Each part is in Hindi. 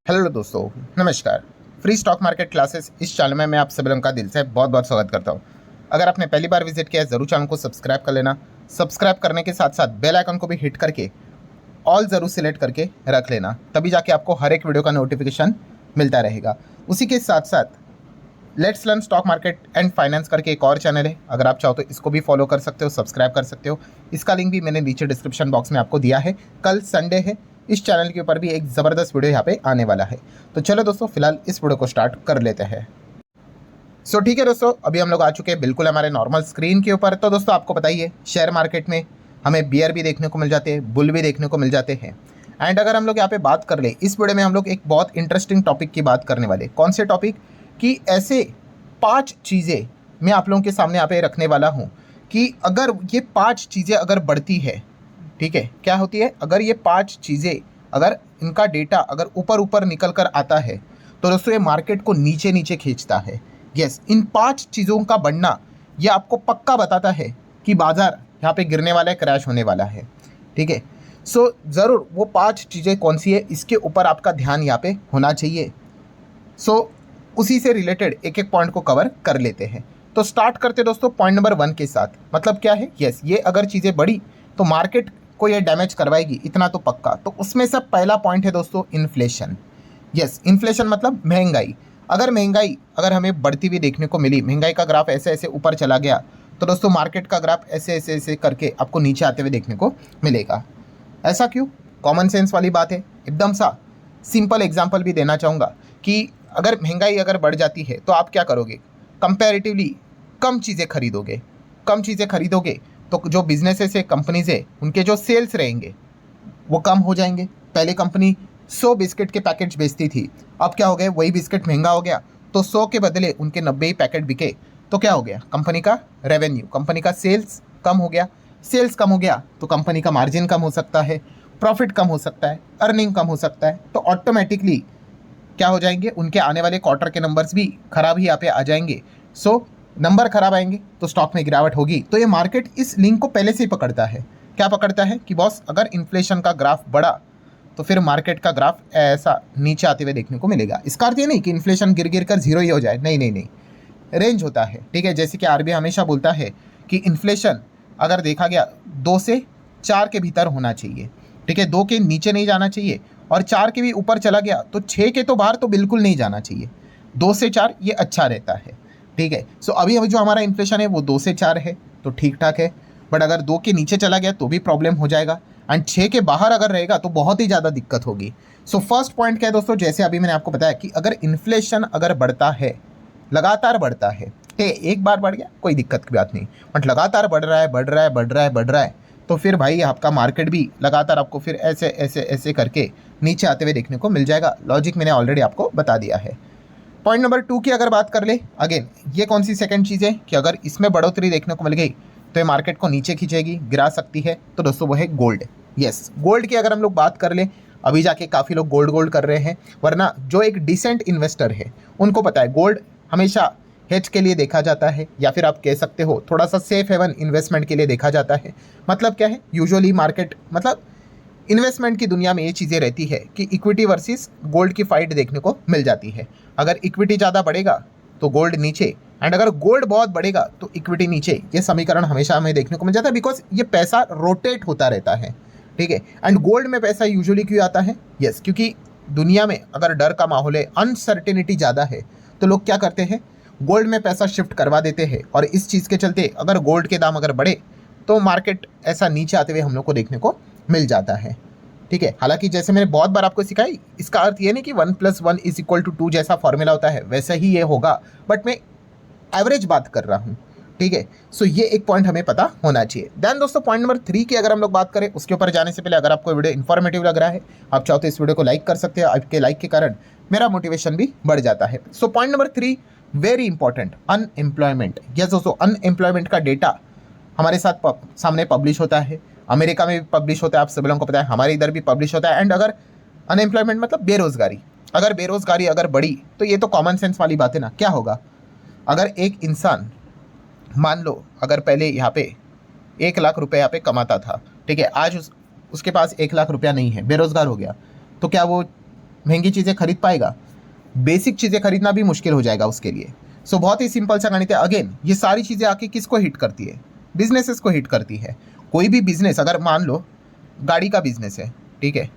हेलो दोस्तों, नमस्कार। फ्री स्टॉक मार्केट क्लासेस इस चैनल में मैं आप सभी लोगों का दिल से बहुत बहुत स्वागत करता हूं। अगर आपने पहली बार विजिट किया है ज़रूर चैनल को सब्सक्राइब कर लेना। सब्सक्राइब करने के साथ साथ बेल आइकन को भी हिट करके ऑल ज़रूर सिलेक्ट करके रख लेना, तभी जाके आपको हर एक वीडियो का नोटिफिकेशन मिलता रहेगा। उसी के साथ साथ let's learn stock market and finance करके एक और चैनल है, अगर आप चाहो तो इसको भी फॉलो कर सकते हो, सब्सक्राइब कर सकते हो। इसका लिंक भी मैंने नीचे डिस्क्रिप्शन बॉक्स में आपको दिया है। कल संडे है, इस चैनल के ऊपर भी एक ज़बरदस्त वीडियो यहाँ पे आने वाला है। तो चलो दोस्तों, फिलहाल इस वीडियो को स्टार्ट कर लेते हैं। ठीक है दोस्तों, अभी हम लोग आ चुके हैं बिल्कुल हमारे नॉर्मल स्क्रीन के ऊपर। तो दोस्तों आपको बताइए, शेयर मार्केट में हमें बियर भी देखने को मिल जाते हैं, बुल भी देखने को मिल जाते हैं। एंड अगर हम लोग यहाँ पे बात कर ले, इस वीडियो में हम लोग एक बहुत इंटरेस्टिंग टॉपिक की बात करने वाले। कौन से टॉपिक? कि ऐसे 5 चीज़ें मैं आप लोगों के सामने यहाँ पे रखने वाला हूँ कि अगर ये 5 चीज़ें अगर बढ़ती है, ठीक है, क्या होती है, अगर ये 5 चीज़ें, अगर इनका डेटा अगर ऊपर ऊपर निकल कर आता है तो दोस्तों ये मार्केट को नीचे नीचे खींचता है। यस, इन 5 चीज़ों का बढ़ना ये आपको पक्का बताता है कि बाजार यहाँ पे गिरने वाला है, क्रैश होने वाला है। ठीक है, ज़रूर वो 5 चीज़ें कौन सी है, इसके ऊपर आपका ध्यान यहाँ पे होना चाहिए। उसी से रिलेटेड एक एक पॉइंट को कवर कर लेते हैं। तो स्टार्ट करते दोस्तों पॉइंट नंबर 1 के साथ। मतलब क्या है, यस, ये अगर चीज़ें बढ़ी तो मार्केट को ये डैमेज करवाएगी, इतना तो पक्का। तो उसमें से पहला पॉइंट है दोस्तों इन्फ्लेशन। यस, इन्फ्लेशन मतलब महंगाई। अगर महंगाई अगर हमें बढ़ती हुई देखने को मिली, महंगाई का ग्राफ ऐसे ऐसे ऊपर चला गया, तो दोस्तों मार्केट का ग्राफ ऐसे ऐसे ऐसे करके आपको नीचे आते हुए देखने को मिलेगा। ऐसा क्यों? कॉमन सेंस वाली बात है। एकदम सा सिंपल एग्जांपल भी देना चाहूँगा कि अगर महंगाई अगर बढ़ जाती है तो आप क्या करोगे? कंपैरेटिवली कम चीज़ें खरीदोगे। कम चीज़ें खरीदोगे तो जो बिजनेसेस है, कंपनीज है, उनके जो सेल्स रहेंगे वो कम हो जाएंगे। पहले कंपनी 100 बिस्किट के पैकेट्स बेचती थी, अब क्या हो गया, वही बिस्किट महंगा हो गया तो 100 के बदले उनके 90 ही पैकेट बिके। तो क्या हो गया, कंपनी का रेवेन्यू, कंपनी का सेल्स कम हो गया। सेल्स कम हो गया तो कंपनी का मार्जिन कम हो सकता है, प्रॉफिट कम हो सकता है, अर्निंग कम हो सकता है। तो ऑटोमेटिकली क्या हो जाएंगे, उनके आने वाले क्वार्टर के नंबर्स भी खराब ही यहाँ पे आ जाएंगे। नंबर खराब आएंगे तो स्टॉक में गिरावट होगी। तो ये मार्केट इस लिंक को पहले से ही पकड़ता है। क्या पकड़ता है कि बॉस अगर इन्फ्लेशन का ग्राफ बढ़ा तो फिर मार्केट का ग्राफ ऐसा नीचे आते हुए देखने को मिलेगा। इसका अर्थ ये नहीं कि इन्फ्लेशन गिर गिर कर जीरो ही हो जाए, नहीं नहीं नहीं, रेंज होता है। ठीक है, जैसे कि आरबीआई हमेशा बोलता है कि इन्फ्लेशन अगर देखा गया 2 से 4 के भीतर होना चाहिए। ठीक है, 2 के नीचे नहीं जाना चाहिए, और 4 के भी ऊपर चला गया तो 6 के तो बाहर तो बिल्कुल नहीं जाना चाहिए। 2 से 4 ये अच्छा रहता है। ठीक है, अभी जो हमारा इन्फ्लेशन है वो 2 से 4 है तो ठीक ठाक है। बट अगर 2 के नीचे चला गया तो भी प्रॉब्लम हो जाएगा, एंड 6 के बाहर अगर रहेगा तो बहुत ही ज़्यादा दिक्कत होगी। फर्स्ट पॉइंट क्या है दोस्तों, जैसे अभी मैंने आपको बताया कि अगर इन्फ्लेशन अगर बढ़ता है, लगातार बढ़ता है, एक बार बढ़ गया कोई दिक्कत की बात नहीं, बट लगातार बढ़ रहा है बढ़ रहा है बढ़ रहा है बढ़ रहा है, तो फिर भाई आपका मार्केट भी लगातार आपको फिर ऐसे ऐसे ऐसे करके नीचे आते हुए देखने को मिल जाएगा। लॉजिक मैंने ऑलरेडी आपको बता दिया है। पॉइंट नंबर 2 की अगर बात कर ले, अगेन ये कौन सी सेकंड चीज़ है कि अगर इसमें बढ़ोतरी देखने को मिल गई तो ये मार्केट को नीचे खींचेगी, गिरा सकती है। तो दोस्तों वो है गोल्ड। यस, गोल्ड की अगर हम लोग बात कर ले, अभी जाके काफ़ी लोग गोल्ड गोल्ड कर रहे हैं, वरना जो एक डिसेंट इन्वेस्टर है उनको पता है गोल्ड हमेशा हेज के लिए देखा जाता है, या फिर आप कह सकते हो थोड़ा सा सेफ हेवन इन्वेस्टमेंट के लिए देखा जाता है। मतलब क्या है, यूजुअली मार्केट मतलब इन्वेस्टमेंट की दुनिया में ये चीज़ें रहती है कि इक्विटी वर्सेस गोल्ड की फाइट देखने को मिल जाती है। अगर इक्विटी ज़्यादा बढ़ेगा तो गोल्ड नीचे, एंड अगर गोल्ड बहुत बढ़ेगा तो इक्विटी नीचे। ये समीकरण हमेशा हमें देखने को मिल जाता है, बिकॉज ये पैसा रोटेट होता रहता है। ठीक है, एंड गोल्ड में पैसा यूजुअली क्यों आता है? यस, क्योंकि दुनिया में अगर डर का माहौल है, अनसर्टेनिटी ज़्यादा है, तो लोग क्या करते हैं, गोल्ड में पैसा शिफ्ट करवा देते हैं। और इस चीज़ के चलते अगर गोल्ड के दाम अगर बढ़े तो मार्केट ऐसा नीचे आते हुए हम लोग को देखने को मिल जाता है। ठीक है, हालांकि जैसे मैंने बहुत बार आपको सिखाई, इसका अर्थ ये नहीं कि 1+1=2 जैसा फॉर्मूला होता है, वैसा ही ये होगा, बट मैं एवरेज बात कर रहा हूँ। ठीक है, ये एक पॉइंट हमें पता होना चाहिए। देन दोस्तों पॉइंट नंबर 3 की अगर हम लोग बात करें, उसके ऊपर जाने से पहले अगर आपको वीडियो इन्फॉर्मेटिव लग रहा है, आप चाहो तो इस वीडियो को लाइक कर सकते हैं। आपके लाइक के कारण मेरा मोटिवेशन भी बढ़ जाता है। Point number 3 very important, unemployment. Yes दोस्तों, अनएम्प्लॉयमेंट का डेटा हमारे साथ सामने पब्लिश होता है, अमेरिका में भी पब्लिश होता है, आप सभी लोगों को पता है, हमारे इधर भी पब्लिश होता है। एंड अगर अनएम्प्लॉयमेंट मतलब बेरोजगारी, अगर बेरोजगारी अगर बढ़ी तो ये तो कॉमन सेंस वाली बात है ना। क्या होगा, अगर एक इंसान मान लो अगर पहले यहाँ पे 1 लाख रुपए यहाँ पे कमाता था, ठीक है, आज उसके पास 1 लाख रुपया नहीं है, बेरोजगार हो गया, तो क्या वो महंगी चीज़ें खरीद पाएगा? बेसिक चीज़ें खरीदना भी मुश्किल हो जाएगा उसके लिए। सो बहुत ही सिंपल सा गणित है। अगेन ये सारी चीज़ें आके किसको हिट करती है? बिजनेसेस को हिट करती है। कोई भी बिजनेस, अगर मान लो गाड़ी का बिजनेस है, ठीक है,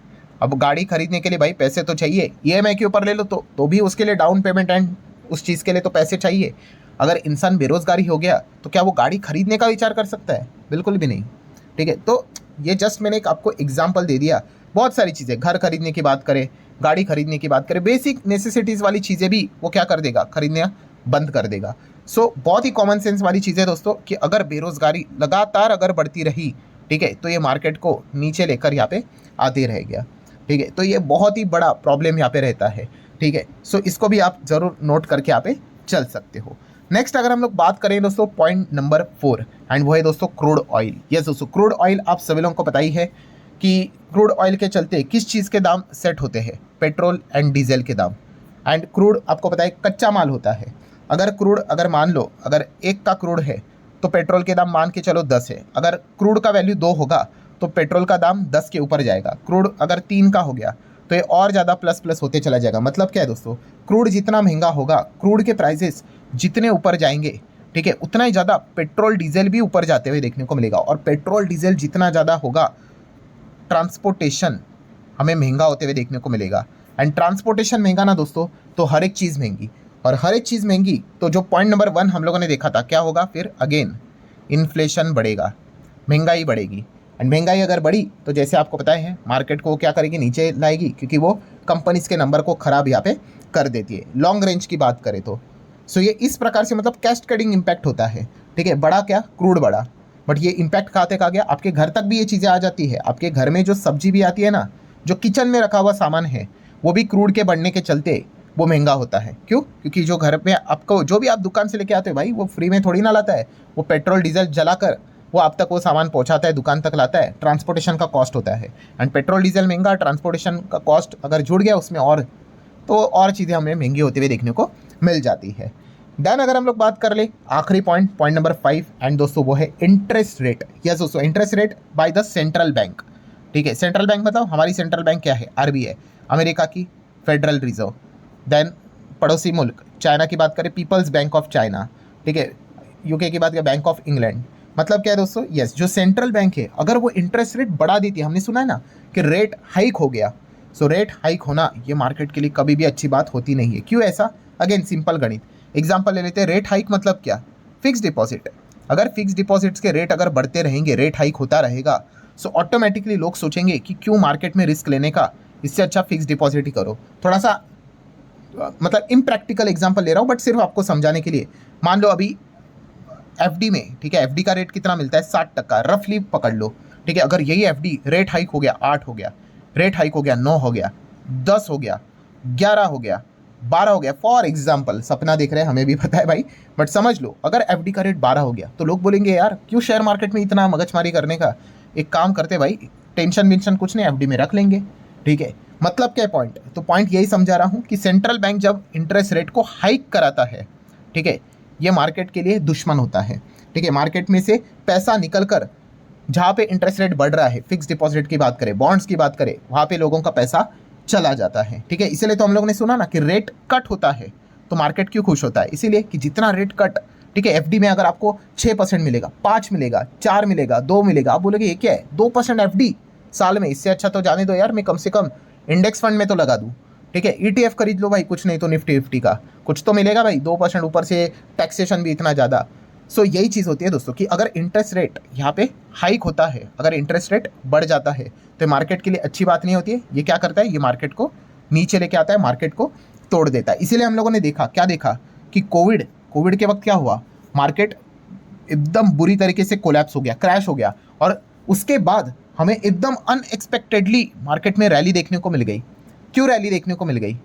अब गाड़ी खरीदने के लिए भाई पैसे तो चाहिए, ईएमआई के ऊपर ले लो तो भी उसके लिए डाउन पेमेंट एंड उस चीज़ के लिए तो पैसे चाहिए। अगर इंसान बेरोजगारी हो गया तो क्या वो गाड़ी खरीदने का विचार कर सकता है? बिल्कुल भी नहीं, ठीक है। तो ये जस्ट मैंने एक आपको एग्जाम्पल दे दिया। बहुत सारी चीज़ें, घर खरीदने की बात करें, गाड़ी खरीदने की बात करें, बेसिक नेसेसिटीज़ वाली चीज़ें भी वो क्या कर देगा? खरीदना बंद कर देगा। सो बहुत ही कॉमन सेंस वाली चीज़ है दोस्तों कि अगर बेरोजगारी लगातार अगर बढ़ती रही, ठीक है, तो ये मार्केट को नीचे लेकर यहाँ पे आते रह गया, ठीक है। तो ये बहुत ही बड़ा प्रॉब्लम यहाँ पे रहता है, ठीक है। सो इसको भी आप ज़रूर नोट करके यहाँ पे चल सकते हो। नेक्स्ट अगर हम लोग बात करें दोस्तों पॉइंट नंबर 4, एंड वो है दोस्तों क्रूड ऑयल। यस दोस्तों, क्रूड ऑयल आप सभी लोगों को पता ही है कि क्रूड ऑयल के चलते किस चीज़ के दाम सेट होते हैं? पेट्रोल एंड डीजल के दाम। एंड क्रूड आपको पता है कच्चा माल होता है। अगर क्रूड, अगर मान लो अगर 1 का क्रूड है तो पेट्रोल के दाम मान के चलो 10 है। अगर क्रूड का वैल्यू 2 होगा तो पेट्रोल का दाम 10 के ऊपर जाएगा। क्रूड अगर 3 का हो गया तो ये और ज़्यादा प्लस प्लस होते चला जाएगा। मतलब क्या है दोस्तों? क्रूड जितना महंगा होगा, क्रूड के प्राइसेस जितने ऊपर जाएंगे, ठीक है, उतना ही ज़्यादा पेट्रोल डीजल भी ऊपर जाते हुए देखने को मिलेगा। और पेट्रोल डीजल जितना ज़्यादा होगा, ट्रांसपोर्टेशन हमें महंगा होते हुए देखने को मिलेगा। एंड ट्रांसपोर्टेशन महंगा ना दोस्तों, तो हर एक चीज़ महंगी, और हर एक चीज़ महंगी तो जो पॉइंट नंबर 1 हम लोगों ने देखा था क्या होगा? फिर अगेन इन्फ्लेशन बढ़ेगा, महंगाई बढ़ेगी। एंड महंगाई अगर बढ़ी तो जैसे आपको पता है मार्केट को क्या करेगी? नीचे लाएगी, क्योंकि वो कंपनीज के नंबर को ख़राब यहाँ पे कर देती है। लॉन्ग रेंज की बात करें तो सो ये इस प्रकार से मतलब कैस्केडिंग इम्पैक्ट होता है, ठीक है। बड़ा क्या? क्रूड बड़ा, बट ये इम्पैक्ट कहाँ तक आ गया? आपके घर तक भी ये चीज़ें आ जाती है। आपके घर में जो सब्जी भी आती है ना, जो किचन में रखा हुआ सामान है, वो भी क्रूड के बढ़ने के चलते वो महंगा होता है। क्यों? क्योंकि जो घर पे आपको, जो भी आप दुकान से लेके आते हो भाई, वो फ्री में थोड़ी ना लाता है। वो पेट्रोल डीजल जलाकर वो आप तक वो सामान पहुंचाता है, दुकान तक लाता है। ट्रांसपोर्टेशन का कॉस्ट होता है। एंड पेट्रोल डीजल महंगा, ट्रांसपोर्टेशन का कॉस्ट अगर जुड़ गया उसमें और, तो और चीज़ें हमें महंगी होते हुए देखने को मिल जाती है। देन अगर हम लोग बात कर ले आखिरी पॉइंट, पॉइंट नंबर 5, एंड दोस्तों वो है इंटरेस्ट रेट। यस दोस्तों, interest rate by the central bank, ठीक है। सेंट्रल बैंक बताओ, हमारी सेंट्रल बैंक क्या है? आरबीआई, अमेरिका की फेडरल रिजर्व। देन पड़ोसी मुल्क चाइना की बात करें, पीपल्स बैंक ऑफ चाइना, ठीक है। यूके की बात करें, बैंक ऑफ इंग्लैंड। मतलब क्या है दोस्तों? यस, जो सेंट्रल बैंक है अगर वो इंटरेस्ट रेट बढ़ा देती है, हमने सुना है ना कि रेट हाइक हो गया, सो रेट हाइक होना ये मार्केट के लिए कभी भी अच्छी बात होती नहीं है। क्यों ऐसा? अगेन सिंपल गणित एग्जाम्पल ले लेते हैं। रेट हाइक मतलब क्या? Fix deposit. अगर फिक्स डिपॉजिट्स के रेट अगर बढ़ते रहेंगे, रेट हाइक होता रहेगा, सो ऑटोमेटिकली लोग सोचेंगे कि क्यों मार्केट में रिस्क लेने का, इससे अच्छा फिक्स डिपॉजिट ही करो। थोड़ा सा मतलब इम्प्रैक्टिकल एग्जाम्पल ले रहा हूँ, बट सिर्फ आपको समझाने के लिए। मान लो अभी एफडी में, ठीक है, एफडी का रेट कितना मिलता है? 60%, रफली पकड़ लो, ठीक है। अगर यही एफडी रेट हाइक हो गया, 8 हो गया, रेट हाइक हो गया 9 हो गया, 10 हो गया, 11 हो गया, 12 हो गया, फॉर एग्जाम्पल, सपना देख रहे हैं, हमें भी पता है भाई, बट समझ लो अगर एफडी का रेट 12 हो गया तो लोग बोलेंगे यार क्यों शेयर मार्केट में इतना मगजमारी करने का, एक काम करते भाई, टेंशन वेंशन कुछ नहीं, एफडी में रख लेंगे, ठीक है। मतलब क्या पॉइंट? तो पॉइंट यही समझा रहा हूँ कि सेंट्रल बैंक जब इंटरेस्ट रेट को हाइक कराता है, ठीक है, ये मार्केट के लिए दुश्मन होता है, ठीक है। मार्केट में से पैसा निकल कर जहाँ पे इंटरेस्ट रेट बढ़ रहा है, फिक्स डिपॉजिट की बात करें, बॉन्ड्स की बात करें, वहाँ पे लोगों का पैसा चला जाता है, ठीक है। इसीलिए तो हम लोगों ने सुना ना कि रेट कट होता है तो मार्केट क्यों खुश होता है? इसीलिए कि जितना रेट कट, ठीक है, एफडी में अगर आपको 6% मिलेगा, 5 मिलेगा, 4 मिलेगा, 2 मिलेगा, आप बोलोगे ये क्या है 2% एफडी साल में, इससे अच्छा तो जाने दो यार, मैं कम से कम इंडेक्स फंड में तो लगा दूँ, ठीक है, ईटीएफ खरीद लो भाई, कुछ नहीं तो निफ्टी फिफ्टी का कुछ तो मिलेगा भाई, 2% ऊपर से टैक्सेशन भी इतना ज़्यादा। सो यही चीज़ होती है दोस्तों कि अगर इंटरेस्ट रेट यहाँ पे हाइक होता है, अगर इंटरेस्ट रेट बढ़ जाता है तो मार्केट के लिए अच्छी बात नहीं होती है। ये क्या करता है? ये मार्केट को नीचे लेके आता है, मार्केट को तोड़ देता है। इसीलिए हम लोगों ने देखा, क्या देखा कि कोविड के वक्त क्या हुआ, मार्केट एकदम बुरी तरीके से कोलैप्स हो गया, क्रैश हो गया, और उसके बाद हमें एकदम अनएक्सपेक्टेडली मार्केट में रैली देखने को मिल गई। क्यों रैली देखने को मिल गई?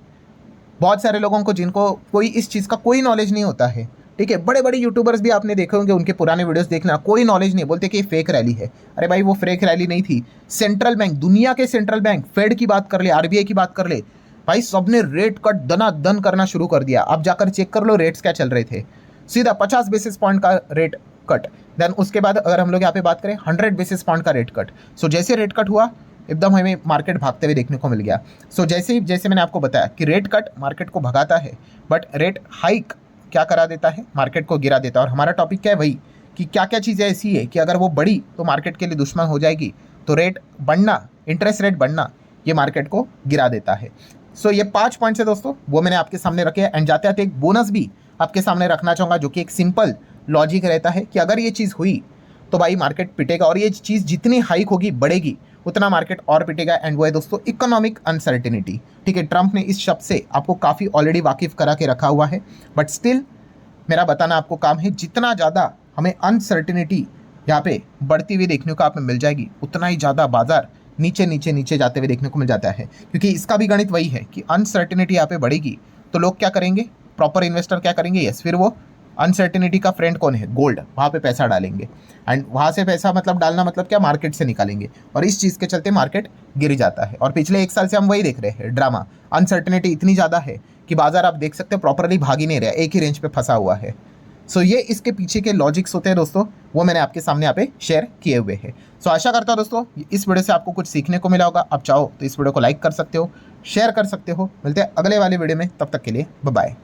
बहुत सारे लोगों को जिनको कोई इस चीज़ का कोई नॉलेज नहीं होता है, ठीक है, बड़े बड़े यूट्यूबर्स भी आपने देखे होंगे, उनके पुराने वीडियोस देखना, कोई नॉलेज नहीं, बोलते कि ये फेक रैली है। अरे भाई वो फेक रैली नहीं थी। सेंट्रल बैंक, दुनिया के सेंट्रल बैंक, फेड की बात कर ले, आरबीआई की बात कर ले, भाई सबने रेट कट दनादन करना शुरू कर दिया। आप जाकर चेक कर लो रेट्स क्या चल रहे थे, सीधा 50 बेसिस पॉइंट का रेट कट। देन उसके बाद अगर हम लोग यहाँ पे बात करें 100 बेसिस पॉइंट का रेट कट। सो जैसे रेट कट हुआ एकदम हमें मार्केट भागते हुए देखने को मिल गया। सो जैसे मैंने आपको बताया कि रेट कट मार्केट को भगाता है, बट रेट हाइक क्या करा देता है, मार्केट को गिरा देता है। और हमारा टॉपिक क्या है, वही कि क्या क्या चीज़ें ऐसी है कि अगर वो बढ़ी तो मार्केट के लिए दुश्मन हो जाएगी, तो रेट बढ़ना, इंटरेस्ट रेट बढ़ना, ये मार्केट को गिरा देता है। सो ये 5 पॉइंट्स है दोस्तों, वो मैंने आपके सामने रखे हैं। एंड जाते जाते एक बोनस भी आपके सामने रखना चाहूँगा, जो कि एक सिंपल लॉजिक रहता है कि अगर ये चीज़ हुई तो भाई मार्केट पिटेगा, और ये चीज़ जितनी हाइक होगी बढ़ेगी उतना मार्केट और पिटेगा। एंड वो है दोस्तों इकोनॉमिक अनसर्टिनिटी। ठीक है, ट्रंप ने इस शब्द से आपको काफ़ी ऑलरेडी वाकिफ करा के रखा हुआ है, बट स्टिल मेरा बताना आपको काम है। जितना ज़्यादा हमें अनसर्टिनिटी यहाँ पे बढ़ती हुई देखने को आप में मिल जाएगी, उतना ही ज़्यादा बाजार नीचे नीचे नीचे जाते हुए देखने को मिल जाता है। क्योंकि इसका भी गणित वही है कि अनसर्टिनिटी यहाँ पे बढ़ेगी तो लोग क्या करेंगे, प्रॉपर इन्वेस्टर क्या करेंगे, यस, फिर वो अनसर्टिनिटी का फ्रेंड कौन है, गोल्ड, वहाँ पे पैसा डालेंगे। एंड वहाँ से पैसा मतलब डालना मतलब क्या, मार्केट से निकालेंगे, और इस चीज़ के चलते मार्केट गिर जाता है। और पिछले 1 साल से हम वही देख रहे हैं ड्रामा। अनसर्टिनिटी इतनी ज़्यादा है कि बाजार आप देख सकते हो प्रॉपरली भाग ही नहीं रहा, एक ही रेंज पे फंसा हुआ है। सो ये इसके पीछे के लॉजिक्स होते हैं दोस्तों, वो मैंने आपके सामने यहाँ पे शेयर किए हुए हैं। सो आशा करता हूँ दोस्तों इस वीडियो से आपको कुछ सीखने को मिला होगा। आप चाहो तो इस वीडियो को लाइक कर सकते हो, शेयर कर सकते हो। मिलते हैं अगले वाले वीडियो में, तब तक के लिए बाय बाय।